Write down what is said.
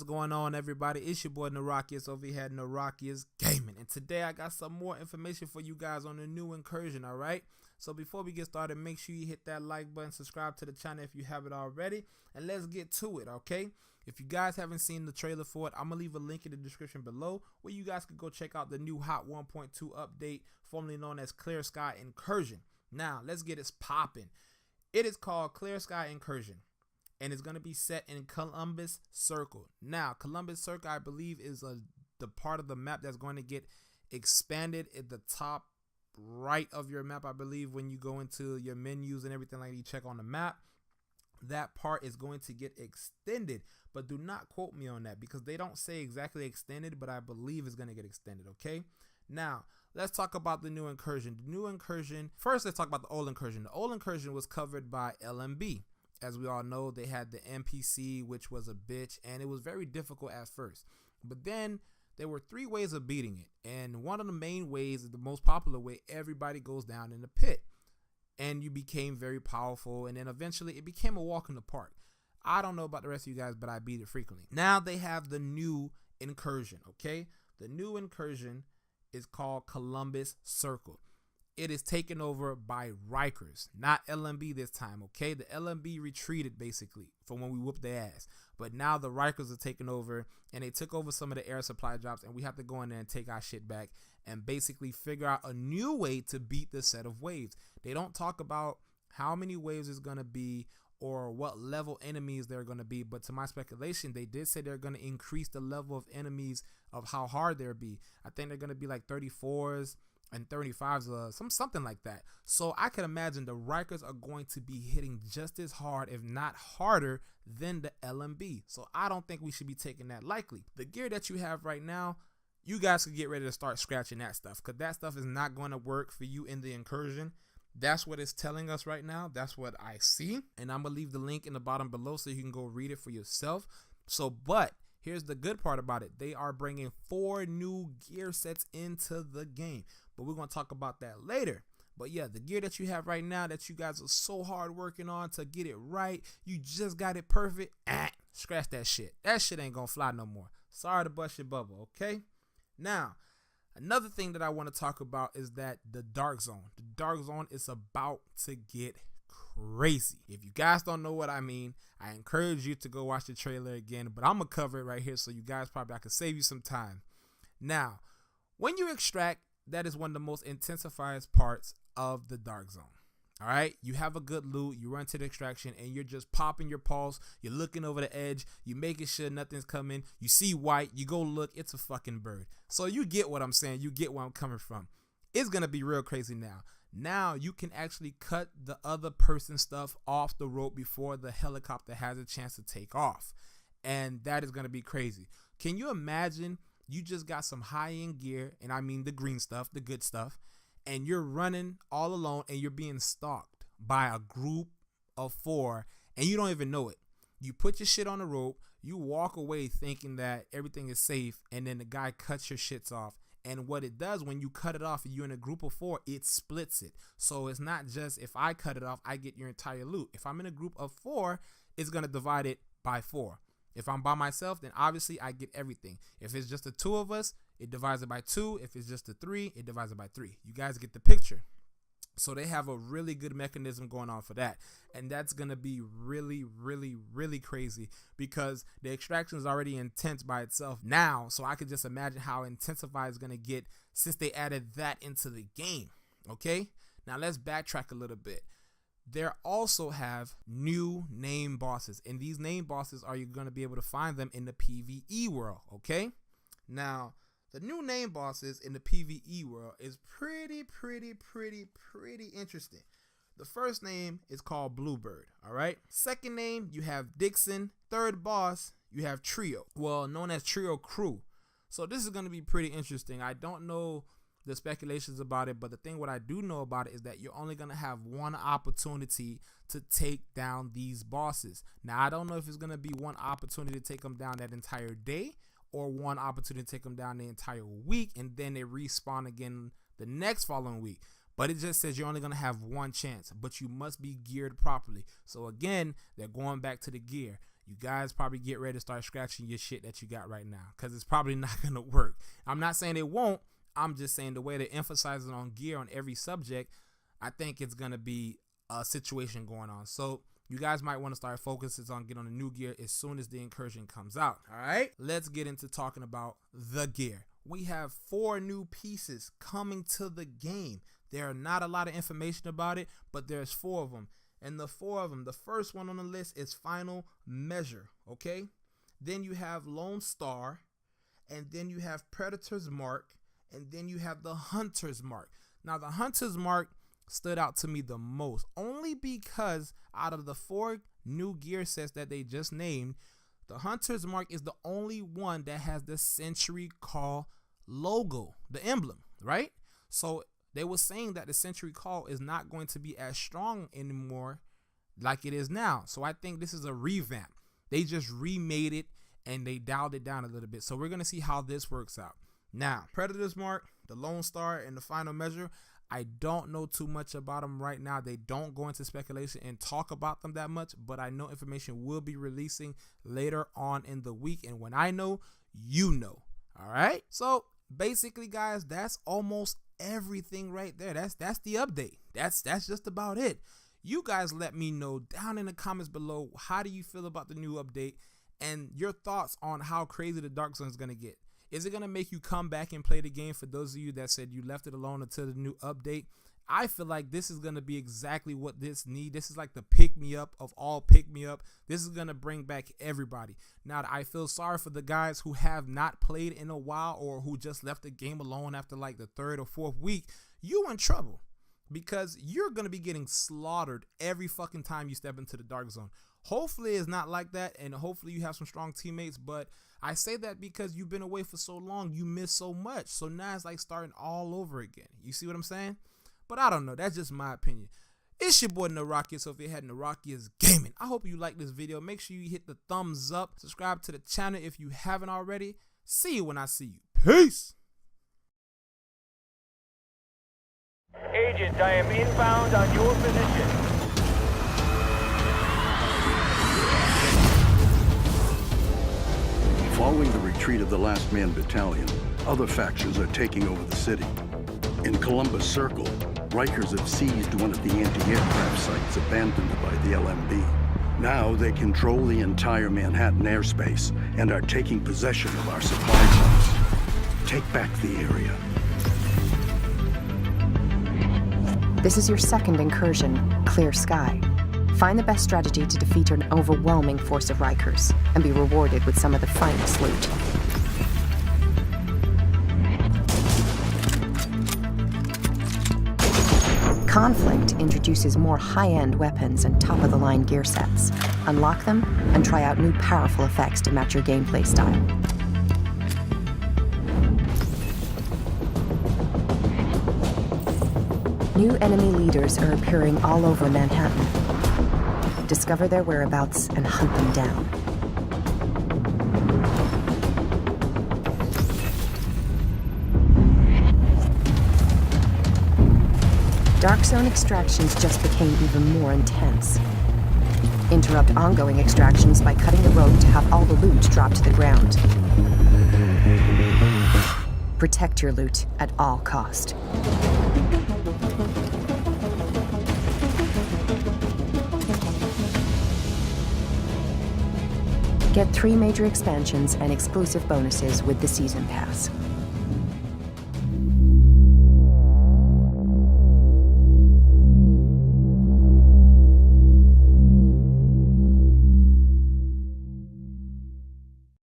going on, everybody? It's your boy Narakius over here at Narakius Gaming, and today I got some more information for you guys on the new incursion. All right, so before we get started, make sure you hit that like button, subscribe to the channel if you haven't already, and let's get to it. Okay, if you guys haven't seen the trailer for it, I'm gonna leave a link in the description below where you guys can go check out the new Hot 1.2 update, formerly known as Clear Sky Incursion. Now let's get it popping. It is called Clear Sky Incursion, and it's going to be set in Columbus Circle. Now, Columbus Circle, I believe, is the part of the map that's going to get expanded at the top right of your map. I believe when you go into your menus and everything like that, you check on the map, that part is going to get extended. But do not quote me on that because they don't say exactly extended, but I believe it's going to get extended, okay? Now, let's talk about the new incursion. The new incursion, first let's talk about the old incursion. The old incursion was covered by LMB. As we all know, they had the NPC, which was a bitch, and it was very difficult at first. But then there were 3 ways of beating it, and one of the main ways, the most popular way, everybody goes down in the pit, and you became very powerful, and then eventually it became a walk in the park. I don't know about the rest of you guys, but I beat it frequently. Now they have the new incursion, okay? The new incursion is called Columbus Circle. It is taken over by Rikers, not LMB this time, okay? The LMB retreated basically from when we whooped their ass. But now the Rikers are taking over, and they took over some of the air supply drops, and we have to go in there and take our shit back and basically figure out a new way to beat the set of waves. They don't talk about how many waves it's going to be or what level enemies they're going to be, but to my speculation, they did say they're going to increase the level of enemies of how hard they'll be. I think they're going to be like 34s and 35s, something like that. So I can imagine the Rikers are going to be hitting just as hard, if not harder, than the LMB. So I don't think we should be taking that lightly. The gear that you have right now, you guys can get ready to start scratching that stuff, because that stuff is not going to work for you in the incursion. That's what it's telling us right now. That's what I see, and I'm gonna leave the link in the bottom below so you can go read it for yourself. So, but here's the good part about it. They are bringing 4 new gear sets into the game, but we're going to talk about that later. But yeah, the gear that you have right now that you guys are so hard working on to get it right, you just got it perfect, scratch that shit. That shit ain't going to fly no more. Sorry to bust your bubble, okay? Now, another thing that I want to talk about is that the Dark Zone. The Dark Zone is about to get crazy. If you guys don't know what I mean, I encourage you to go watch the trailer again, but I'm gonna cover it right here so you guys I can save you some time. Now, when you extract, that is one of the most intensified parts of the Dark Zone. All right, you have a good loot, you run to the extraction, and you're just popping your pulse. You're looking over the edge, you're making sure nothing's coming. You see white, you go look, it's a fucking bird. So you get what I'm saying, you get where I'm coming from. It's gonna be real crazy now. Now you can actually cut the other person's stuff off the rope before the helicopter has a chance to take off, and that is gonna be crazy. Can you imagine? You just got some high-end gear, and I mean the green stuff, the good stuff, and you're running all alone, and you're being stalked by a group of 4, and you don't even know it. You put your shit on the rope, you walk away thinking that everything is safe, and then the guy cuts your shits off. And what it does when you cut it off and you're in a group of 4, it splits it. So it's not just if I cut it off, I get your entire loot. If I'm in a group of 4, it's going to divide it by 4. If I'm by myself, then obviously I get everything. If it's just the 2 of us, it divides it by 2. If it's just the 3, it divides it by 3. You guys get the picture. So they have a really good mechanism going on for that. And that's going to be really, really, really crazy because the extraction is already intense by itself now. So I could just imagine how intensified it's going to get since they added that into the game. Okay, now let's backtrack a little bit. There also have new name bosses, and these name bosses are you going to be able to find them in the PvE world. Okay, now the new name bosses in the PvE world is pretty interesting. The first name is called Bluebird. All right, second name you have Dixon. Third boss you have Trio, well known as Trio Crew. So this is going to be pretty interesting. I don't know the speculations about it, but what I do know about it is that you're only going to have one opportunity to take down these bosses. Now, I don't know if it's going to be one opportunity to take them down that entire day or one opportunity to take them down the entire week, and then they respawn again the next following week. But it just says you're only going to have one chance, but you must be geared properly. So again, they're going back to the gear. you guys probably get ready to start scratching your shit that you got right now, because it's probably not going to work. I'm not saying it won't. I'm just saying the way they're emphasizing on gear on every subject, I think it's going to be a situation going on. So you guys might want to start focusing on getting on the new gear as soon as the incursion comes out. All right, let's get into talking about the gear. We have 4 new pieces coming to the game. There are not a lot of information about it, but there's 4 of them. And the 4 of them, the first one on the list is Final Measure, okay? Then you have Lone Star, and then you have Predator's Mark, and then you have the Hunter's Mark. Now, the Hunter's Mark stood out to me the most, only because out of the 4 new gear sets that they just named, the Hunter's Mark is the only one that has the Century Call logo, the emblem, right? So they were saying that the Century Call is not going to be as strong anymore like it is now. So I think this is a revamp. They just remade it and they dialed it down a little bit. So we're going to see how this works out. Now, Predator's Mark, the Lone Star, and the Final Measure, I don't know too much about them right now. They don't go into speculation and talk about them that much, but I know information will be releasing later on in the week. And when I know, you know. All right. So basically, guys, that's almost everything right there. That's the update. That's just about it. You guys let me know down in the comments below, how do you feel about the new update and your thoughts on how crazy the Dark Zone is going to get. Is it going to make you come back and play the game? For those of you that said you left it alone until the new update, I feel like this is going to be exactly what this needs. This is like the pick-me-up of all pick-me-up. This is going to bring back everybody. Now, I feel sorry for the guys who have not played in a while or who just left the game alone after like the 3rd or 4th week. You in trouble, because you're going to be getting slaughtered every fucking time you step into the Dark Zone. Hopefully it's not like that, and hopefully you have some strong teammates, but I say that because you've been away for so long, you miss so much. So now it's like starting all over again. You see what I'm saying? But I don't know. That's just my opinion. It's your boy Naraki. So if you're heading to Naraki Gaming, I hope you like this video. Make sure you hit the thumbs up. Subscribe to the channel if you haven't already. See you when I see you. Peace. Agent, I am inbound on your position. Following the retreat of the Last Man Battalion, other factions are taking over the city. In Columbus Circle, Rikers have seized one of the anti-aircraft sites abandoned by the LMB. Now they control the entire Manhattan airspace and are taking possession of our supply hubs. Take back the area. This is your 2nd incursion, Clear Sky. Find the best strategy to defeat an overwhelming force of Rikers and be rewarded with some of the finest loot. Conflict introduces more high-end weapons and top-of-the-line gear sets. Unlock them and try out new powerful effects to match your gameplay style. New enemy leaders are appearing all over Manhattan. Discover their whereabouts and hunt them down. Dark Zone extractions just became even more intense. Interrupt ongoing extractions by cutting the rope to have all the loot drop to the ground. Protect your loot at all cost. Get 3 major expansions and exclusive bonuses with the Season Pass.